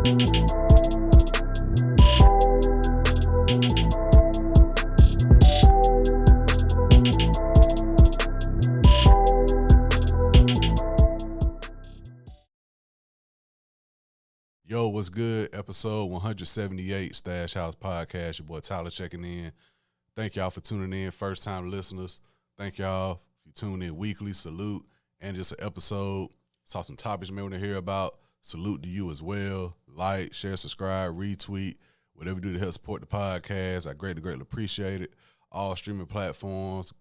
Yo, what's good? Episode 178, Stash House Podcast. Your boy Tyler checking in. Thank y'all for tuning in. First-time listeners, thank y'all. If you tune in weekly, salute. And just an episode. Saw some topics you may want to hear about. Salute to you as well. Like, share, subscribe, retweet. Whatever you do to help support the podcast, I greatly appreciate it. All streaming platforms,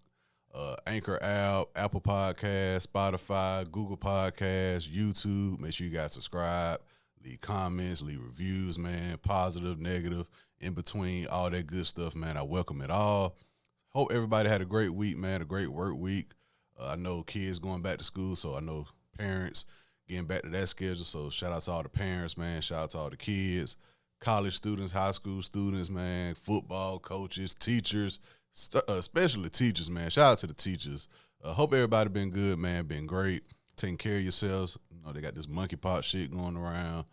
Anchor app, Apple Podcasts, Spotify, Google Podcasts, YouTube. Make sure you guys subscribe. Leave comments, leave reviews, man, positive, negative, in between, all that good stuff, man. I welcome it all. Hope everybody had a great week, man, a great work week. I know kids going back to school, so I know parents getting back to that schedule. So shout out to all the parents, man. Shout out to all the kids, college students, high school students, man, football coaches, teachers, especially teachers, man. Shout out to the teachers. Hope everybody been good, man, been great. Taking care of yourselves. You know, they got this monkeypox shit going around.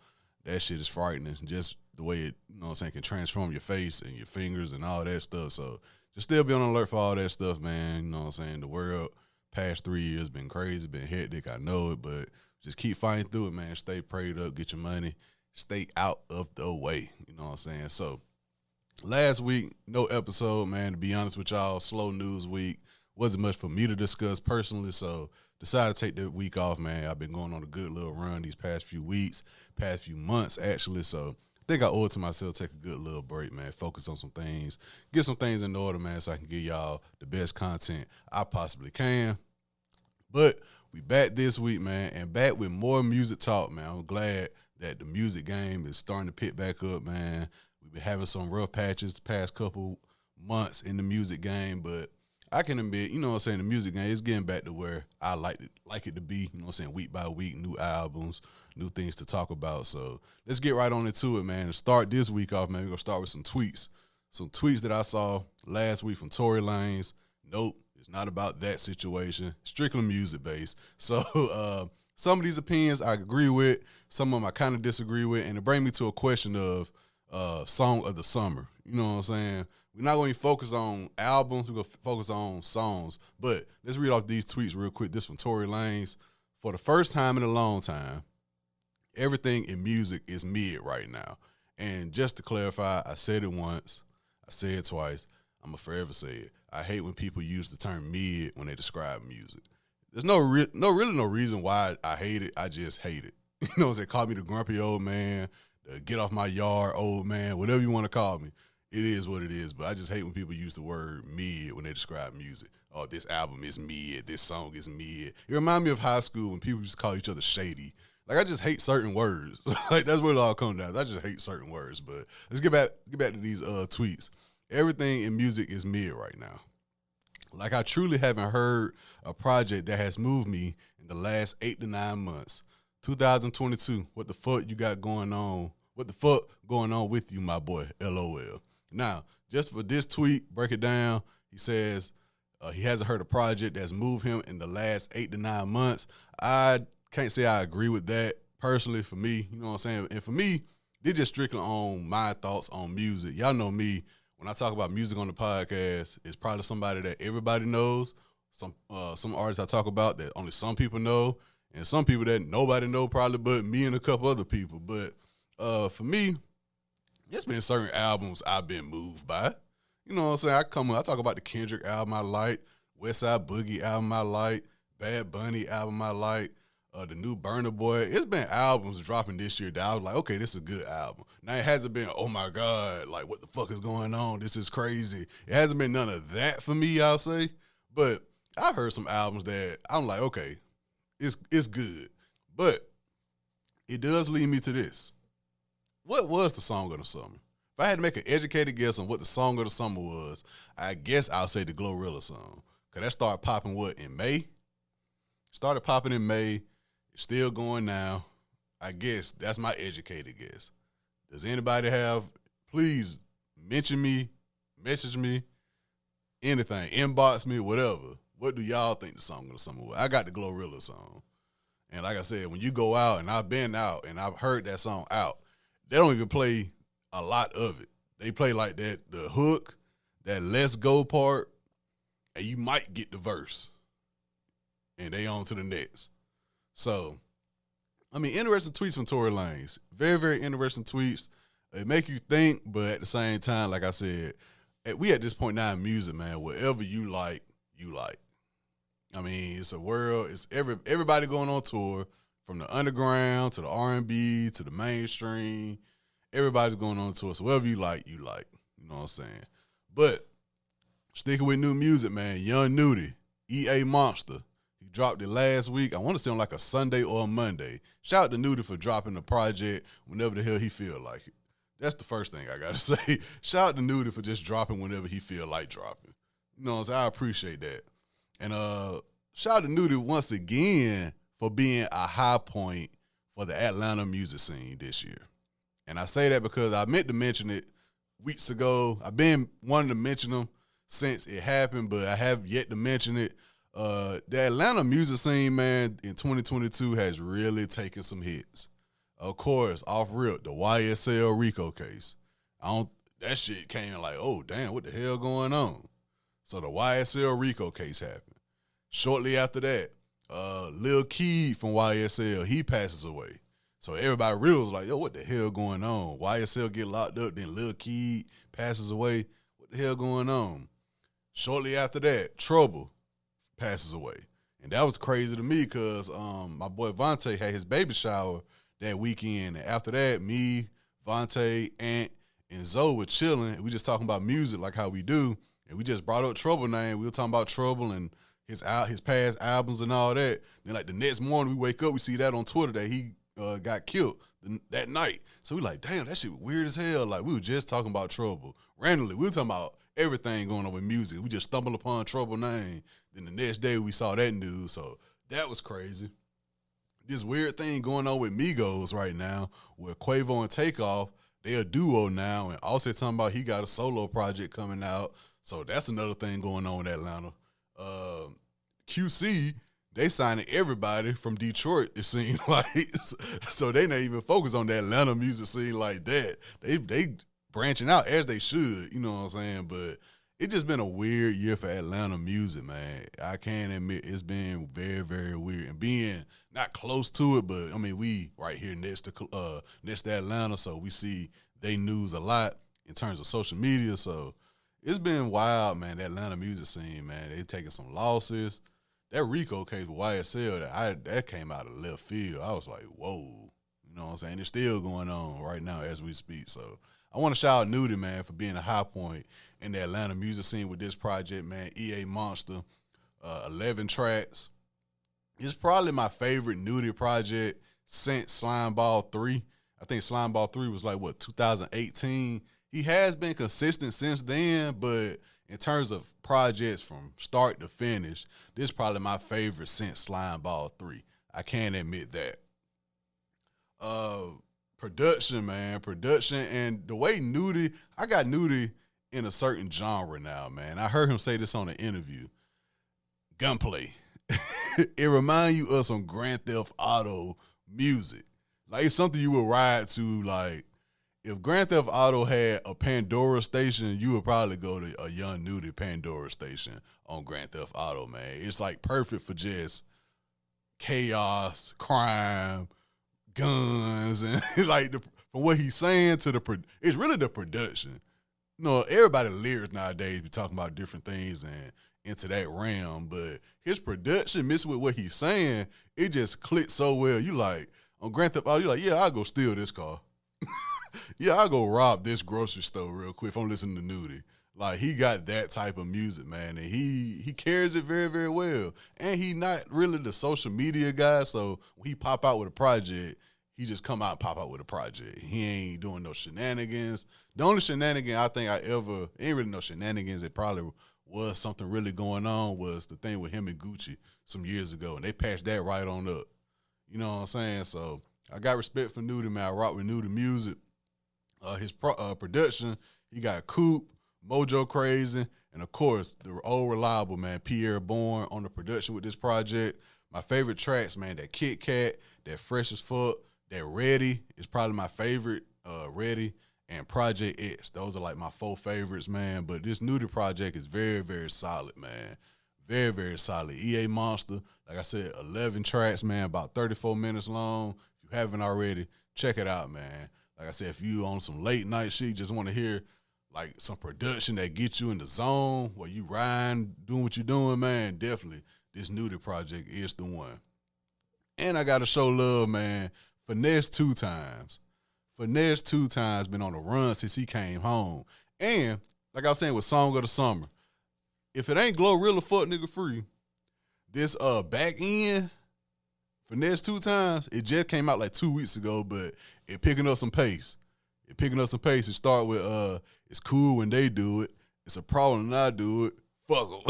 That shit is frightening. Just the way it, you know what I'm saying, can transform your face and your fingers and all that stuff. So just still be on alert for all that stuff, man. You know what I'm saying? The world past 3 years been crazy, been hectic. I know it, but just keep fighting through it, man. Stay prayed up, get your money. Stay out of the way. You know what I'm saying? So last week, no episode, man. To be honest with y'all, slow news week. Wasn't much for me to discuss personally, so decided to take the week off, man. I've been going on a good little run these past few weeks, past few months, actually. So I think I owe it to myself to take a good little break, man. Focus on some things, get some things in order, man, so I can give y'all the best content I possibly can. But we back this week, man, and back with more music talk, man. I'm glad that the music game is starting to pick back up, man. We've been having some rough patches the past couple months in the music game, but I can admit, you know what I'm saying, the music game is getting back to where I like it to be, you know what I'm saying, week by week, new albums, new things to talk about. So let's get right on into it, man. And start this week off, man. We're going to start with some tweets. Some tweets that I saw last week from Tory Lanez. Nope, it's not about that situation. Strictly music-based. So some of these opinions I agree with. Some of them I kind of disagree with. And it brings me to a question of song of the summer. You know what I'm saying? We're not going to focus on albums. We're going to focus on songs. But let's read off these tweets real quick. This from Tory Lanez. For the first time in a long time, everything in music is mid right now. And just to clarify, I said it once. I said it twice. I'm going to forever say it. I hate when people use the term mid when they describe music. There's really no reason why I hate it. I just hate it. You know what I'm saying? Call me the grumpy old man, the get off my yard old man, whatever you want to call me. It is what it is, but I just hate when people use the word mid when they describe music. Oh, this album is mid, this song is mid. It reminds me of high school when people just call each other shady. Like, I just hate certain words. Like, that's where it all comes down. I just hate certain words. But let's get back to these tweets. Everything in music is mid right now. Like, I truly haven't heard a project that has moved me in the last 8 to 9 months. 2022, what the fuck you got going on? What the fuck going on with you, my boy? LOL. Now, just for this tweet, break it down. He says he hasn't heard a project that's moved him in the last 8 to 9 months. I can't say I agree with that personally for me. You know what I'm saying? And for me, they're just strictly on my thoughts on music. Y'all know me. When I talk about music on the podcast, it's probably somebody that everybody knows. Some artists I talk about that only some people know, and some people that nobody know probably but me and a couple other people. But for me, it's been certain albums I've been moved by. You know what I'm saying? I talk about the Kendrick album I like, Westside Boogie album I like, Bad Bunny album I like, the new Burna Boy. It's been albums dropping this year that I was like, okay, this is a good album. Now, it hasn't been, oh, my God, like, what the fuck is going on? This is crazy. It hasn't been none of that for me, I'll say. But I've heard some albums that I'm like, okay, it's good. But it does lead me to this. What was the song of the summer? If I had to make an educated guess on what the song of the summer was, I guess I'll say the Glorilla song. Because that started popping, in May? Started popping in May. It's still going now. I guess that's my educated guess. Does anybody have, please mention me, message me, anything, inbox me, whatever. What do y'all think the song of the summer was? I got the Glorilla song. And like I said, when you go out, and I've been out, and I've heard that song out, they don't even play a lot of it. They play like that, the hook, that let's go part, and you might get the verse. And they on to the next. So, I mean, interesting tweets from Tory Lanez. Very, very interesting tweets. It make you think, but at the same time, like I said, we at this point now in music, man, whatever you like, you like. I mean, it's a world. It's everybody going on tour, from the underground to the R&B to the mainstream. Everybody's going on tour. So whatever you like, you like. You know what I'm saying? But sticking with new music, man, Young Nudy, EA Monster. He dropped it last week. I want to say on like a Sunday or a Monday. Shout out to Nudy for dropping the project whenever the hell he feel like it. That's the first thing I got to say. Shout out to Nudy for just dropping whenever he feel like dropping. You know what I'm saying? I appreciate that. And shout out to Nudy once again for being a high point for the Atlanta music scene this year. And I say that because I meant to mention it weeks ago. I've been wanting to mention them since it happened, but I have yet to mention it. The Atlanta music scene, man, in 2022 has really taken some hits. Of course, off rip, the YSL Rico case. That shit came in like, oh, damn, what the hell going on? So the YSL Rico case happened. Shortly after that, Lil Keed from YSL, he passes away. So everybody really was like, yo, what the hell going on? YSL get locked up, then Lil Keed passes away. What the hell going on? Shortly after that, Trouble passes away. And that was crazy to me because my boy Vontae had his baby shower that weekend. And after that, me, Vontae, Ant, and Zoe were chilling. We just talking about music like how we do. And we just brought up Trouble name. We were talking about Trouble and his past albums and all that. Then like the next morning we wake up, we see that on Twitter that he got killed that night. So we like, damn, that shit was weird as hell. Like we were just talking about Trouble. Randomly, we were talking about everything going on with music. We just stumbled upon Trouble name. Then the next day we saw that news. So that was crazy. This weird thing going on with Migos right now, with Quavo and Takeoff, they a duo now, and also talking about he got a solo project coming out. So that's another thing going on in Atlanta. QC, they signing everybody from Detroit, it seems like. So they not even focused on the Atlanta music scene like that. They branching out as they should, you know what I'm saying? But it's just been a weird year for Atlanta music, man. I can admit it's been very, very weird. And being not close to it, but, I mean, we right here next to Atlanta, so we see they news a lot in terms of social media. So it's been wild, man, the Atlanta music scene, man. They taking some losses. That Rico case with YSL, that came out of left field. I was like, whoa. You know what I'm saying? It's still going on right now as we speak. So I want to shout out Nudy, man, for being a high point in the Atlanta music scene with this project, man. EA Monster, 11 tracks. It's probably my favorite Nudy project since Slimeball 3. I think Slimeball 3 was like, 2018? He has been consistent since then, but in terms of projects from start to finish, this is probably my favorite since Slimeball 3. I can't admit that. Production, man. Production, and the way Nudy, I got Nudy in a certain genre now, man. I heard him say this on an interview. Gunplay. It reminds you of some Grand Theft Auto music. Like, it's something you would ride to, like, if Grand Theft Auto had a Pandora station, you would probably go to a Young Nudy Pandora station on Grand Theft Auto, man. It's, like, perfect for just chaos, crime, guns, and, like, from what he's saying to it's really the production. You know, everybody lyrics nowadays be talking about different things and into that realm, but his production mixed with what he's saying, it just clicks so well. You like, on Grand Theft Auto, you like, yeah, I'll go steal this car. Yeah, I'll go rob this grocery store real quick if I'm listening to Nudy. Like, he got that type of music, man, and he carries it very, very well. And he not really the social media guy, so when he pop out with a project, he just come out and pop out with a project. He ain't doing no shenanigans. The only shenanigan I think ain't really no shenanigans, it probably was something really going on, was the thing with him and Gucci some years ago, and they patched that right on up. You know what I'm saying? So I got respect for Nudy, man. I rock with Nudy music. His production, he got Coop, Mojo Crazy, and of course, the old reliable, man, Pierre Bourne on the production with this project. My favorite tracks, man, that Kit Kat, that Fresh as Fuck, that Ready is probably my favorite Ready, and Project X. Those are like my 4 favorites, man. But this Nudy project is very, very solid, man. Very, very solid. EA Monster, like I said, 11 tracks, man, about 34 minutes long. If you haven't already, check it out, man. Like I said, if you on some late night shit, just want to hear like some production that gets you in the zone where you riding, doing what you're doing, man, definitely this Nudy project is the one. And I got to show love, man. Finesse 2 times. Finesse 2 times been on the run since he came home. And like I was saying with Song of the Summer, if it ain't Glorilla Fuck Nigga Free, this back end, Finesse 2 times, it just came out like 2 weeks ago, but it picking up some pace. It start with it's cool when they do it. It's a problem when I do it. Fuck them.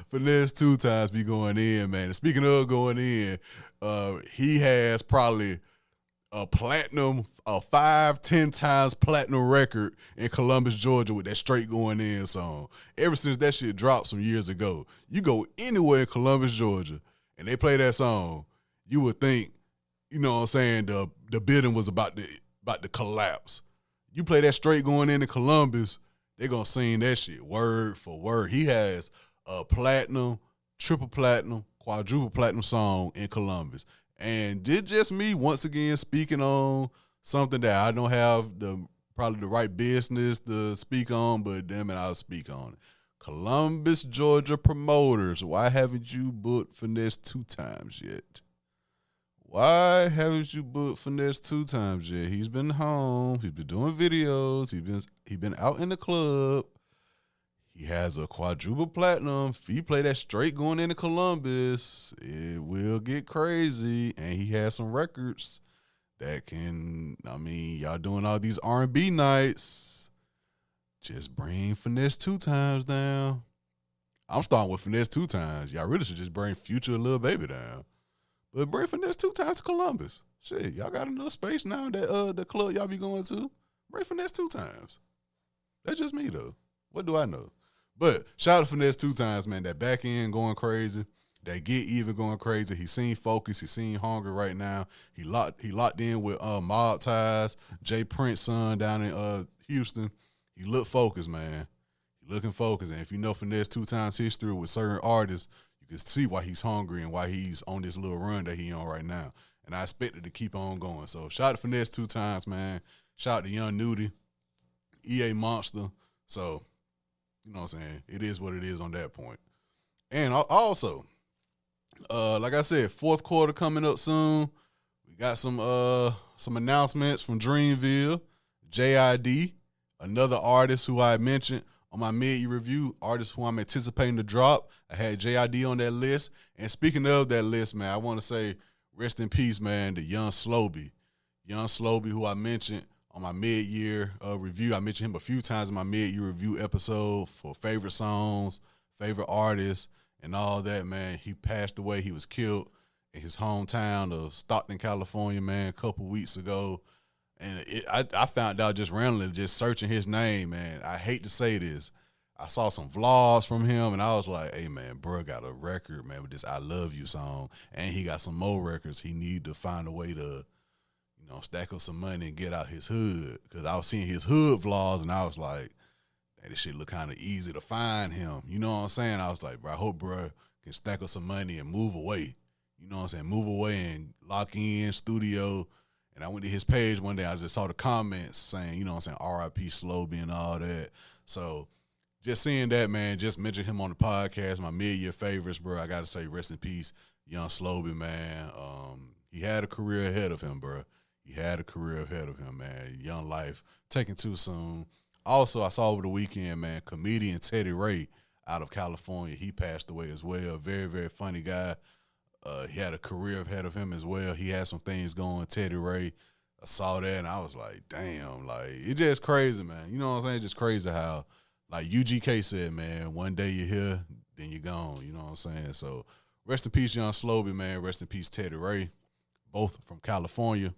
Finesse 2 times be going in, man. And speaking of going in, he has probably a 5-10 times platinum record in Columbus, Georgia with that Straight Going In song. Ever since that shit dropped some years ago, you go anywhere in Columbus, Georgia, and they play that song, you would think, you know what I'm saying, the building was about to collapse. You play that Straight Going In Columbus, they gonna sing that shit word for word. He has a platinum, triple platinum, quadruple platinum song in Columbus. And it just me once again speaking on something that I don't have probably the right business to speak on, but damn it, I'll speak on it. Columbus, Georgia promoters, why haven't you booked Finesse 2 times yet? Why haven't you booked Finesse 2 times yet? He's been home. He's been doing videos. He's been out in the club. He has a quadruple platinum. If he play that Straight Going Into Columbus, it will get crazy. And he has some records that can, I mean, y'all doing all these R&B nights. Just bring Finesse 2 times down. I'm starting with Finesse 2 times. Y'all really should just bring Future and Lil Baby down. But bring Finesse 2 times to Columbus. Shit, y'all got enough space now that the club y'all be going to. Bring Finesse 2 times. That's just me, though. What do I know? But shout out to Finesse 2 times, man. That back end going crazy. That Get Even going crazy. He seen Focus. He seen Hungry right now. He locked in with Mob Ties, Jay Prince's son down in Houston. He look focused, man. He looking focused. And if you know Finesse 2 times history with certain artists, you can see why he's hungry and why he's on this little run that he on right now. And I expect it to keep on going. So shout out to Finesse 2 times, man. Shout out to Young Nudy, EA Monster. So, you know what I'm saying? It is what it is on that point. And also, like I said, 4th quarter coming up soon. We got some announcements from Dreamville, JID, another artist who I mentioned on my mid-year review, artist who I'm anticipating to drop. I had JID on that list. And speaking of that list, man, I want to say rest in peace, man, to Young Sloby. Young Sloby, who I mentioned on my mid-year review. I mentioned him a few times in my mid-year review episode for favorite songs, favorite artists, and all that, man. He passed away. He was killed in his hometown of Stockton, California, man, a couple weeks ago. And I found out just randomly, just searching his name, man. I hate to say this. I saw some vlogs from him, and I was like, hey, man, bro got a record, man, with this I Love You song. And he got some more records. He need to find a way to, you know, stack up some money and get out his hood. Because I was seeing his hood vlogs, and I was like, hey, this shit look kind of easy to find him. You know what I'm saying? I was like, bro, I hope bro can stack up some money and move away. You know what I'm saying? Move away and lock in, studio. And I went to his page one day. I just saw the comments saying, you know what I'm saying, R.I.P. Sloby and all that. So just seeing that, man, just mentioned him on the podcast, my mid-year favorites, bro. I got to say rest in peace, Young Sloby, man. He had a career ahead of him, bro. He had a career ahead of him, man. Young life, taken too soon. Also, I saw over the weekend, man, comedian Teddy Ray out of California. He passed away as well. Very, very funny guy. He had a career ahead of him as well. He had some things going, Teddy Ray. I saw that, and I was like, damn, like, it's just crazy, man. You know what I'm saying? Just crazy how, like UGK said, man, one day you're here, then you're gone. You know what I'm saying? So rest in peace, Young Sloby, man. Rest in peace, Teddy Ray, both from California.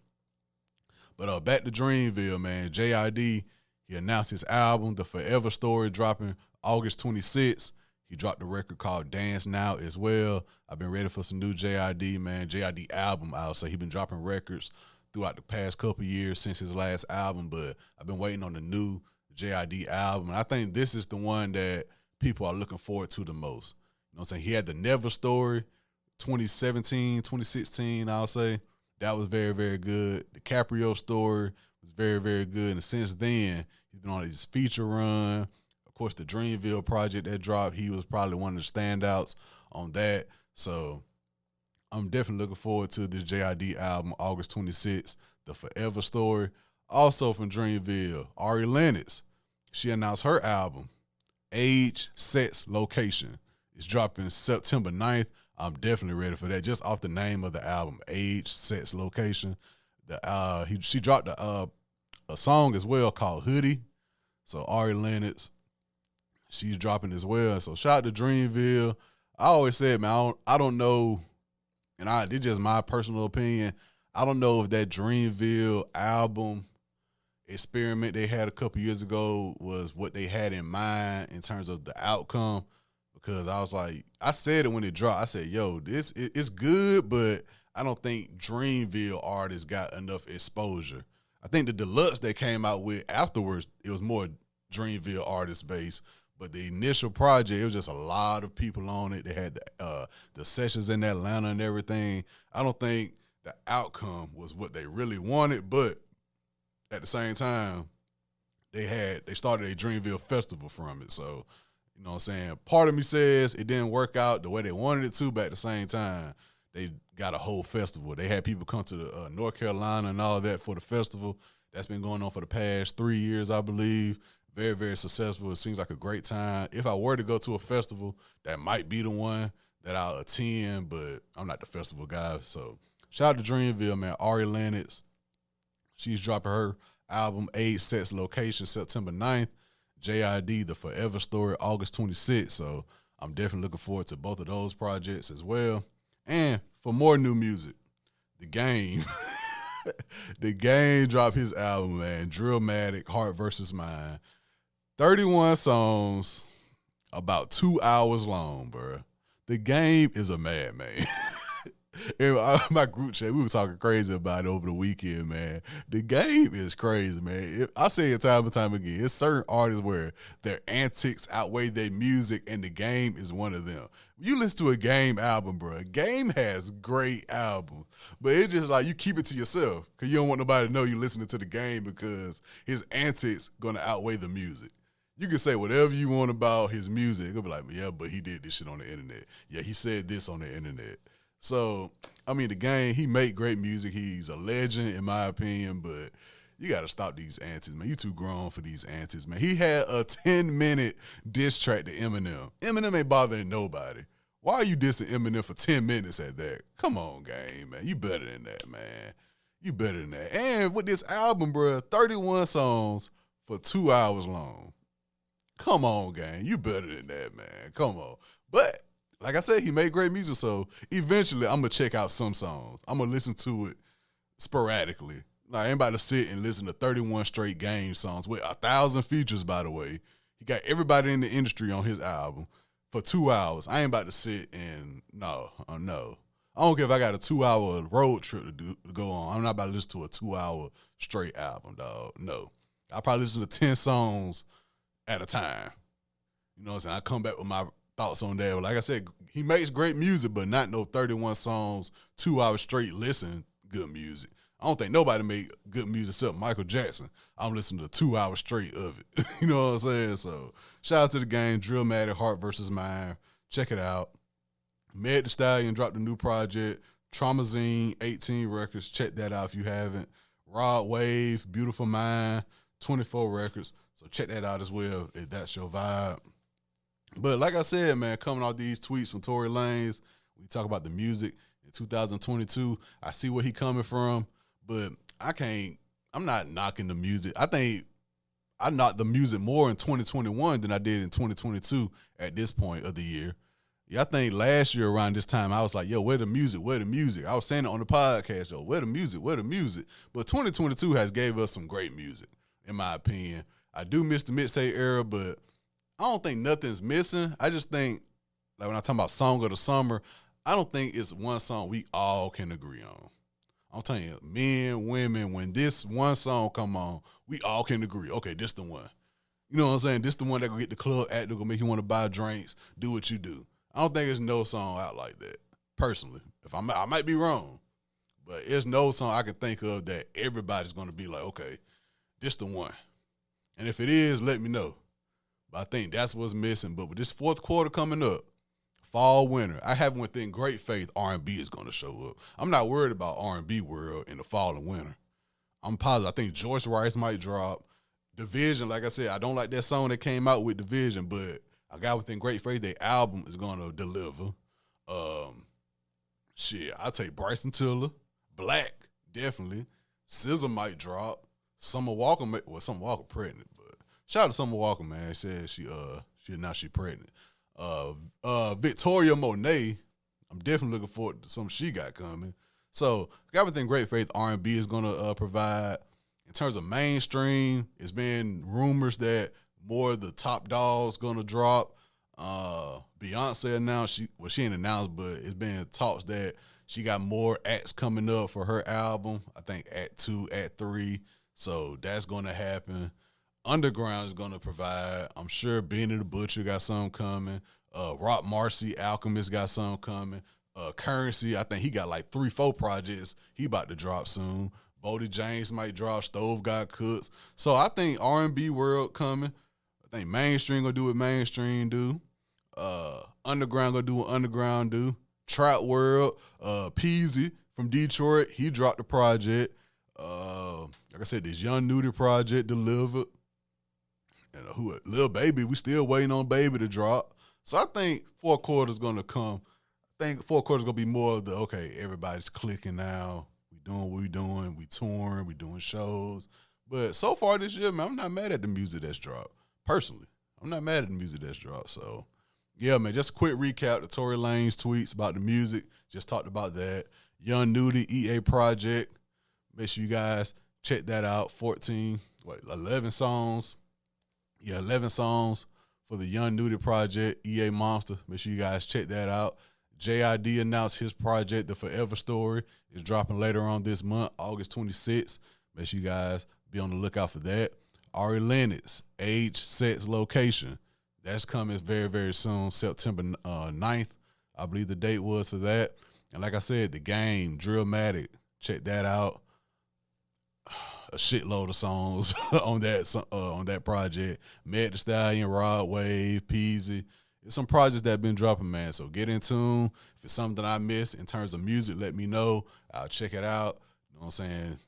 But back to Dreamville, man. JID, he announced his album, The Forever Story, dropping August 26th. He dropped a record called Dance Now as well. I've been ready for some new JID, man. JID album out, so he been dropping records throughout the past couple years since his last album, but I've been waiting on the new JID album. And I think this is the one that people are looking forward to the most. You know what I'm saying? He had the Never story, 2017, 2016, I'll say. That was very, very good. The Caprio story was very, very good. And since then, he's been on his feature run. Of course, the Dreamville project that dropped, he was probably one of the standouts on that. So I'm definitely looking forward to this JID album, August 26th, The Forever Story. Also from Dreamville, Ari Lennox. She announced her album, Age, Sex, Location. It's dropping September 9th. I'm definitely ready for that. Just off the name of the album, Age, Sex, Location. She dropped a song as well called Hoodie. So Ari Lennox, she's dropping as well. So shout out to Dreamville. I always said, man, I don't know, and it's just my personal opinion. I don't know if that Dreamville album experiment they had a couple years ago was what they had in mind in terms of the outcome. Because I was like, I said it when it dropped. I said, yo, it's good, but I don't think Dreamville artists got enough exposure. I think the deluxe they came out with afterwards, it was more Dreamville artist based. But the initial project, it was just a lot of people on it. They had the sessions in Atlanta and everything. I don't think the outcome was what they really wanted, but at the same time, they started a Dreamville festival from it. So, you know what I'm saying? Part of me says it didn't work out the way they wanted it to, but at the same time, they got a whole festival. They had people come to the North Carolina and all that for the festival. That's been going on for the past 3 years, I believe. Very, very successful. It seems like a great time. If I were to go to a festival, that might be the one that I'll attend, but I'm not the festival guy. So shout out to Dreamville, man. Ari Lennox, she's dropping her album, Age, Sex, Location, September 9th. JID, The Forever Story, August 26th. So I'm definitely looking forward to both of those projects as well. And for more new music, The Game. The Game dropped his album, man. Drillmatic, Heart vs. Mind. 31 songs, about 2 hours long, bro. The Game is a madman. In my group chat, we were talking crazy about it over the weekend, man. The Game is crazy, man. I say it time and time again. It's certain artists where their antics outweigh their music, and The Game is one of them. You listen to a Game album, bro. Game has great albums, but it's just like you keep it to yourself because you don't want nobody to know you're listening to The Game because his antics going to outweigh the music. You can say whatever you want about his music. It'll be like, yeah, but he did this shit on the internet. Yeah, he said this on the internet. So, I mean, The Game, he make great music. He's a legend, in my opinion, but you got to stop these antics, man. You too grown for these antics, man. He had a 10-minute diss track to Eminem. Eminem ain't bothering nobody. Why are you dissing Eminem for 10 minutes at that? Come on, Game, man. You better than that, man. You better than that. And with this album, bro, 31 songs for 2 hours long. Come on, Game. You better than that, man. Come on. But like I said, he made great music, so eventually I'm going to check out some songs. I'm going to listen to it sporadically. Like, I ain't about to sit and listen to 31 straight Game songs with 1,000 features, by the way. He got everybody in the industry on his album for 2 hours. I ain't about to sit and, no. I don't care if I got a 2-hour road trip to go on. I'm not about to listen to a 2-hour straight album, dog. No. I probably listen to 10 songs at a time. You know what I'm saying? I come back with my thoughts on that. Like I said, he makes great music, but not no 31 songs, 2 hours straight listen good music. I don't think nobody made good music except Michael Jackson. I'm listening to 2 hours straight of it. You know what I'm saying? So shout out to The Game, Drillmatic, Heart vs. Mind. Check it out. Meg Thee Stallion dropped a new project, Traumazine, 18 records. Check that out if you haven't. Rod Wave, Beautiful Mind, 24 records. So check that out as well if that's your vibe. But like I said, man, coming off these tweets from Tory Lanez, we talk about the music in 2022. I see where he coming from, but I'm not knocking the music. I think I knocked the music more in 2021 than I did in 2022 at this point of the year. Yeah, I think last year around this time, I was like, yo, where the music? Where the music? I was saying it on the podcast, yo, where the music? Where the music? But 2022 has gave us some great music, in my opinion. I do miss the mixtape era, but I don't think nothing's missing. I just think, like when I talk about Song of the Summer, I don't think it's one song we all can agree on. I'm telling you, men, women, when this one song come on, we all can agree, okay, this the one. You know what I'm saying? This the one that gonna get the club active, gonna make you want to buy drinks, do what you do. I don't think there's no song out like that, personally. I might be wrong, but there's no song I can think of that everybody's gonna be like, okay, this the one. And if it is, let me know. But I think that's what's missing. But with this fourth quarter coming up, fall, winter, I have one thing, great faith R&B is going to show up. I'm not worried about R&B world in the fall and winter. I'm positive. I think Joyce Rice might drop. Division, like I said, I don't like that song that came out with Division, but I got within great faith their album is going to deliver. I'll take Bryson Tiller. Black, definitely. SZA might drop. Summer Walker, Summer Walker pregnant, but shout out to Summer Walker, man. She said she announced she pregnant. Victoria Monet, I'm definitely looking forward to something she got coming. So, got within great faith R&B is going to provide. In terms of mainstream, it's been rumors that more of the top dogs going to drop. Beyonce announced, she ain't announced, but it's been talks that she got more acts coming up for her album. I think Act 2, Act 3. So that's going to happen. Underground is going to provide. I'm sure Benny the Butcher got something coming. Rock Marcy, Alchemist got something coming. Currency, I think he got like 3-4 projects he about to drop soon. Bodie James might drop. Stove got Cooks. So I think R&B world coming. I think mainstream going to do what mainstream do. Underground going to do what underground do. Trap world, Peasy from Detroit, he dropped the project. Like I said, this Young Nudy project delivered. And Lil Baby, we still waiting on Baby to drop. So I think fourth quarter's going to come. I think fourth quarter's going to be more of the, okay, everybody's clicking now. We doing what we doing. We touring. We doing shows. But so far this year, man, I'm not mad at the music that's dropped. Personally, I'm not mad at the music that's dropped. So, yeah, man, just a quick recap. The Tory Lanez tweets about the music. Just talked about that. Young Nudy, EA project. Make sure you guys check that out. 11 songs. Yeah, 11 songs for the Young Nudy project, EA Monster. Make sure you guys check that out. JID announced his project, The Forever Story, is dropping later on this month, August 26th. Make sure you guys be on the lookout for that. Ari Lennox, Age, Sex, Location. That's coming very, very soon, September 9th. I believe the date was for that. And like I said, The Game, Drillmatic, check that out. A shitload of songs on that project. Meg Thee Stallion, Rod Wave, Peasy. It's some projects that have been dropping, man. So get in tune. If it's something I missed in terms of music, let me know. I'll check it out. You know what I'm saying?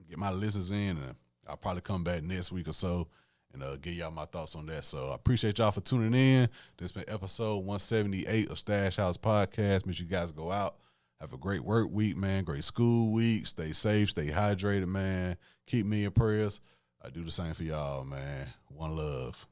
Get my listens in, and I'll probably come back next week or so and give y'all my thoughts on that. So I appreciate y'all for tuning in. This has been episode 178 of Stash House Podcast. Make sure you guys go out. Have a great work week, man. Great school week. Stay safe. Stay hydrated, man. Keep me in prayers. I do the same for y'all, man. One love.